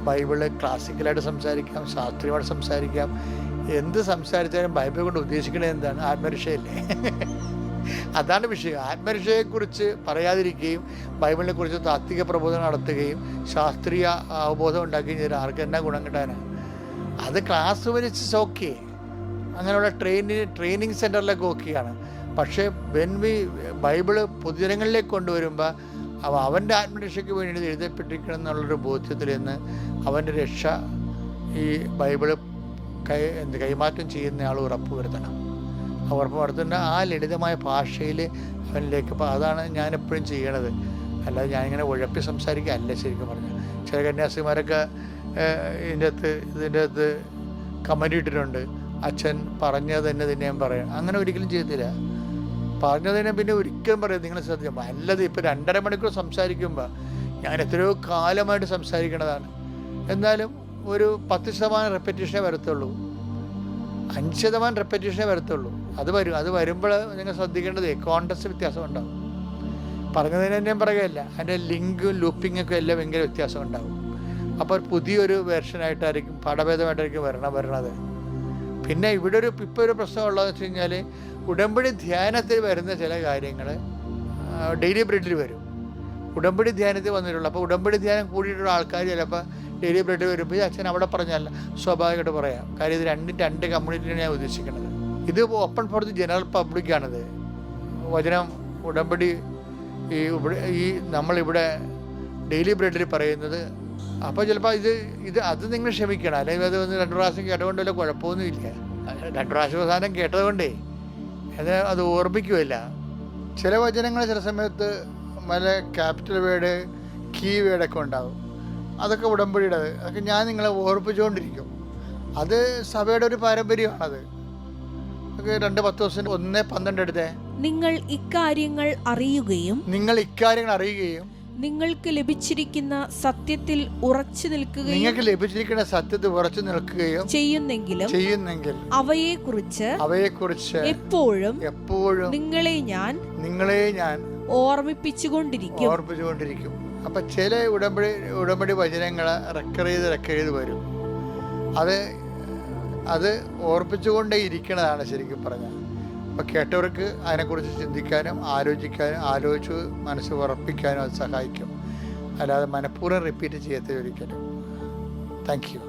Bible ക്ലാസിക്കലായിട്ട് സംസാരിക്കാം, ശാസ്ത്രീയമായിട്ട് സംസാരിക്കാം. എന്ത് സംസാരിച്ചാലും ബൈബിൾ കൊണ്ട് ഉദ്ദേശിക്കുന്നത് എന്താണ്? ആത്മരക്ഷയല്ലേ? അതാണ് വിഷയം. ആത്മരക്ഷയെക്കുറിച്ച് പറയാതിരിക്കുകയും ബൈബിളിനെ കുറിച്ച് താത്വിക പ്രബോധനം നടത്തുകയും ശാസ്ത്രീയ അവബോധം ഉണ്ടാക്കുകയും ചെയ്താൽ ആർക്ക് എന്നാ ഗുണം കിട്ടാനാണ്? അത് ക്ലാസ് വലിച്ച് ഓക്കെ, അങ്ങനെയുള്ള ട്രെയിനിങ് സെൻറ്ററിലൊക്കെ ഓക്കെയാണ്. പക്ഷേ ബൈബിള് പൊതുജനങ്ങളിലേക്ക് കൊണ്ടുവരുമ്പോൾ അവൻ്റെ ആത്മരക്ഷയ്ക്ക് വേണ്ടി എഴുതപ്പെട്ടിരിക്കണം എന്നുള്ളൊരു ബോധ്യത്തിൽ നിന്ന് അവൻ്റെ രക്ഷ ഈ ബൈബിള് കൈമാറ്റം ചെയ്യുന്നയാൾ ഉറപ്പ് വരുത്തണം. ഉറപ്പ് വരുത്തേണ്ട ആ ലളിതമായ ഭാഷയിൽ അവനിലേക്ക്. അതാണ് ഞാനെപ്പോഴും ചെയ്യണത്. അല്ലാതെ ഞാനിങ്ങനെ ഉഴപ്പി സംസാരിക്കുക അല്ല. ശരിക്കും പറഞ്ഞു ചില കന്യാസിമാരൊക്കെ ഇതിൻ്റെ അകത്ത് കമൻ്റ് ഇട്ടിട്ടുണ്ട്, അച്ഛൻ പറഞ്ഞത് തന്നെ ഞാൻ പറയാം. അങ്ങനെ ഒരിക്കലും ചെയ്തില്ല. പറഞ്ഞത് തന്നെ പിന്നെ ഒരിക്കലും പറയാം. നിങ്ങൾ ശ്രദ്ധിക്കാം. അല്ലത് ഇപ്പോൾ 2.5 മണിക്കൂർ സംസാരിക്കുമ്പോൾ ഞാൻ എത്രയോ കാലമായിട്ട് സംസാരിക്കണതാണ്. എന്നാലും ഒരു 10% റെപ്പറ്റീഷനേ വരത്തുള്ളൂ, 5% റെപ്പറ്റീഷനേ വരത്തുള്ളൂ. അത് വരുമ്പോൾ നിങ്ങൾ ശ്രദ്ധിക്കേണ്ടത് കോണ്ടസ്റ്റ് വ്യത്യാസം ഉണ്ടാകും. പറഞ്ഞതിന് തന്നെ പറയുകയല്ല, അതിൻ്റെ ലിങ്കും ലൂപ്പിങ്ങൊക്കെ എല്ലാം ഭയങ്കര വ്യത്യാസം ഉണ്ടാകും. അപ്പോൾ പുതിയൊരു വേർഷനായിട്ടായിരിക്കും, പാഠഭേദമായിട്ടായിരിക്കും വരണത്. പിന്നെ ഇവിടെ ഇപ്പോൾ ഒരു പ്രശ്നം ഉള്ളതെന്ന് വെച്ച് കഴിഞ്ഞാൽ, ഉടമ്പടി ധ്യാനത്തിൽ വരുന്ന ചില കാര്യങ്ങൾ ഡെയിലി ബ്രെഡിൽ വരും. ഉടമ്പടി ധ്യാനത്തിൽ വന്നിട്ടുള്ളൂ. അപ്പോൾ ഉടമ്പടി ധ്യാനം കൂടിയിട്ടുള്ള ആൾക്കാർ ചിലപ്പോൾ ഡെയിലി ബ്രെഡ് വരുമ്പോൾ അച്ഛൻ അവിടെ പറഞ്ഞല്ല, സ്വാഭാവികമായിട്ട് പറയാം. കാര്യം ഇത് രണ്ട് കമ്മ്യൂണിറ്റിയാണ് ഞാൻ ഉദ്ദേശിക്കുന്നത്. ഇത് ഓപ്പൺ ഫോർ ദി ജനറൽ പബ്ലിക്കാണിത്. വചനം ഉടമ്പടി ഈ നമ്മളിവിടെ ഡെയിലി ബ്രെഡിൽ പറയുന്നത്. അപ്പോൾ ചിലപ്പോൾ അത് നിങ്ങൾ ക്ഷമിക്കണം. അല്ലെങ്കിൽ അത് 2 പ്രാവശ്യം കേട്ടുകൊണ്ട് വല്ല കുഴപ്പമൊന്നുമില്ല. 2 പ്രാവശ്യം അവസാനം കേട്ടതുകൊണ്ടേ അത് ഓർമ്മിക്കുമല്ല. ചില വചനങ്ങൾ ചില സമയത്ത് നല്ല ക്യാപിറ്റൽ വേർഡ്, കീ വേർഡൊക്കെ ഉണ്ടാകും. അതൊക്കെ ഉടമ്പടിയുടെ അതൊക്കെ ഞാൻ നിങ്ങളെ ഓർപ്പിച്ചുകൊണ്ടിരിക്കും. അത് സഭയുടെ ഒരു പാരമ്പര്യമാണത്. 2:10 1:12 എടുത്തേ. നിങ്ങൾ ഇക്കാര്യങ്ങൾ അറിയുകയും നിങ്ങൾക്ക് ലഭിച്ചിരിക്കുന്ന സത്യത്തിൽ ഉറച്ചു നിൽക്കുകയും ചെയ്യുന്നെങ്കിൽ അവയെക്കുറിച്ച് എപ്പോഴും നിങ്ങളെ ഞാൻ ഓർമ്മിപ്പിച്ചുകൊണ്ടിരിക്കും. അപ്പം ചില ഉടമ്പടി വചനങ്ങൾ റെക്കർ ചെയ്ത് വരും. അത് ഓർപ്പിച്ചുകൊണ്ടേ ഇരിക്കണതാണ് ശരിക്കും പറഞ്ഞാൽ. അപ്പോൾ കേട്ടവർക്ക് അതിനെക്കുറിച്ച് ചിന്തിക്കാനും ആലോചിച്ച് മനസ്സ് ഉറപ്പിക്കാനും അത് സഹായിക്കും. അല്ലാതെ മനഃപൂർവ്വം റിപ്പീറ്റ് ചെയ്യത്തില്ല ഒരിക്കലും. Thank you.